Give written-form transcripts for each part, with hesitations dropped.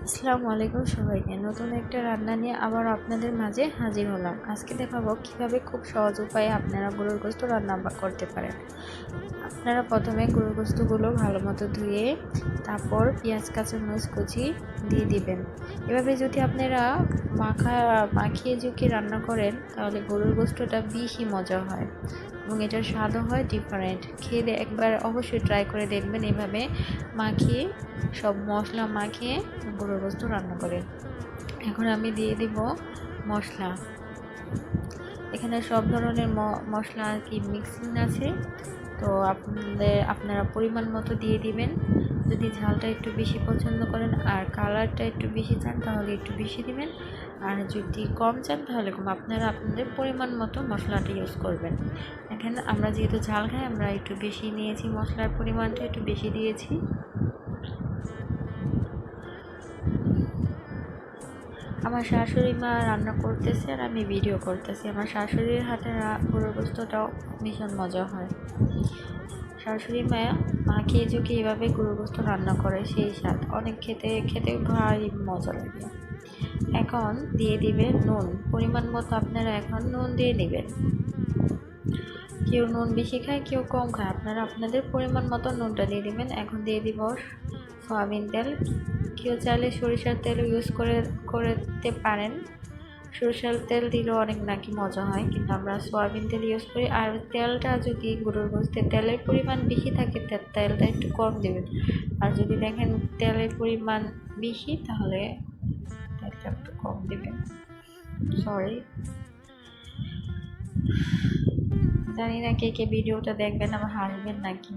আসসালামু আলাইকুম সবাইকে। নতুন একটা রান্না নিয়ে আবার আপনাদের মাঝে হাজির হলাম। আজকে দেখাবো কিভাবে খুব সহজ উপায়ে আপনারা গরুর গোশত রান্না করতে পারেন। আপনারা প্রথমে গরুর গোশতগুলো ভালো মতো ধুয়ে তারপর পেঁয়াজ কাঁচামরিচ কুচি দিয়ে দিবেন। এভাবে যদি আপনারা মাখিয়ে ঝুঁকি রান্না করেন তাহলে গরুর গোশতটা বেশি মজা হয় এবং এটার স্বাদও হয় ডিফারেন্ট। খেয়ে একবার অবশ্যই ট্রাই করে দেখবেন এভাবে মাখিয়ে, সব মশলা মাখিয়ে গরুর গোশত রান্না করে। এখন আমি দিয়ে দিব মশলা। এখানে সব ধরনের মশলা আর কি মিক্সিং আছে, তো আপনারা পরিমাণ মতো দিয়ে দিবেন। যদি ঝালটা একটু বেশি পছন্দ করেন আর কালারটা একটু বেশি চান তাহলে একটু বেশি দিবেন, আর যদি কম চান তাহলে কম। আপনারা আপনাদের পরিমাণ মতো মশলাটা ইউজ করবেন। এখানে আমরা যেহেতু ঝাল খাই আমরা একটু বেশি নিয়েছি, মশলার পরিমাণটা একটু বেশি দিয়েছি। আমার শাশুড়ি মা রান্না করতেছে আর আমি ভিডিও করতেছি। আমার শাশুড়ির হাতে গরুর গোশতটাও ভীষণ মজা হয়। শাশুড়ি মা মাখিয়ে ঝুঁকিয়ে এভাবে গরুর গোশত রান্না করে, সেই স্বাদ অনেক, খেতে ভারী মজা লাগে। এখন দিয়ে দিবেন নুন পরিমাণ মতো। আপনারা এখন নুন দিয়ে দিবেন। কেউ নুন বেশি খায়, কেউ কম খায়, আপনারা আপনাদের পরিমাণ মতো নুনটা দিয়ে দিবেন। এখন দিয়ে দিব সয়াবিন তেল। কেউ চাইলে সরিষার তেল ইউজ করতে পারেন। সরিষার তেল দিলেও অনেক নাকি মজা হয়, কিন্তু আমরা সয়াবিন তেল ইউজ করি। আর তেলটা যদি গরুর গোশতে তেলের পরিমাণ বেশি থাকে তেলটা একটু কম দেবেন, আর যদি দেখেন তেলের পরিমাণ বেশি তাহলে তেলটা একটু কম দেবেন। সরি, জানি না কে কে ভিডিওটা দেখবেন, আমার হাসবেন নাকি,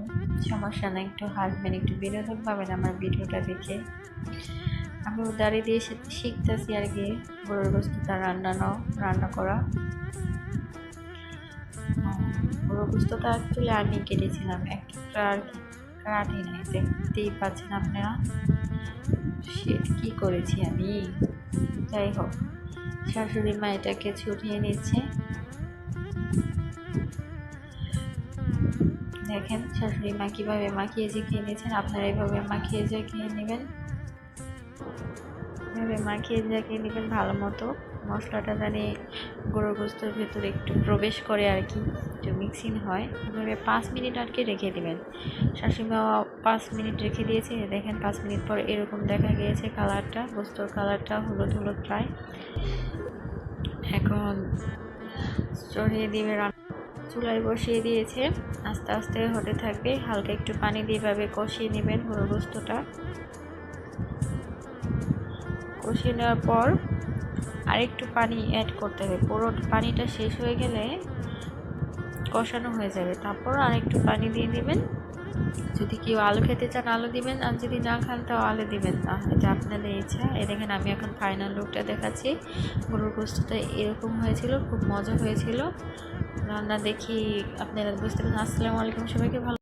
সমস্যা না, একটু হাসবেন, একটু বিনোদন পাবেন আমার ভিডিওটা দেখে। আমি দাঁড়িয়ে দিয়ে শিখতেছি আর কি গরুর গোশতটা রান্না করা। গরুর গোশতটা অ্যাকচুয়ালি আমি কেটেছিলাম, একটা আর কি কাটি নাই, দেখতেই পাচ্ছেন আপনারা সে কি করেছি আমি। যাই হোক, শাশুড়ি মা এটাকে ছুটিয়ে নিচ্ছে। দেখেন শাশুড়ি মা কীভাবে মাখিয়ে খেয়ে নিয়েছেন, আপনারা এইভাবে মাখিয়ে খেয়ে নেবেন। এভাবে মাখিয়ে খেয়ে নেবেন ভালো মতো। মশলাটা জানি গরুর গোশতের ভেতরে একটু প্রবেশ করে আর কি, একটু মিক্সিং হয়। এভাবে 5 মিনিট আর কি রেখে দেবেন। শাশুড়িমা 5 মিনিট রেখে দিয়েছে। দেখেন 5 মিনিট পর এরকম দেখা গিয়েছে কালারটা, গোশতর কালারটা হলুদ হলুদ প্রায়। এখন চড়িয়ে দিবে, চুলায় বসিয়ে দিয়েছে, আস্তে আস্তে হতে থাকবে। হালকা একটু পানি দিয়ে এভাবে কষিয়ে নেবেন গরুর গোশতটা। কষিয়ে নেওয়ার পর আরেকটু পানি অ্যাড করতে হবে। পুরো পানিটা শেষ হয়ে গেলে কষানো হয়ে যাবে, তারপর আরেকটু পানি দিয়ে দিবেন। যদি কেউ আলু খেতে চান আলু দিবেন, আর যদি না খান তাও আলু দিবেন না, এটা আপনাদের ইচ্ছা। দেখেন আমি এখন ফাইনাল লুকটা দেখাচ্ছি। গরুর গোশতটা এরকম হয়েছিল, খুব মজা হয়েছিল রান্না। দেখি আপনারা বুঝতে পারছেন। আসসালামু আলাইকুম সবাইকে। ভালো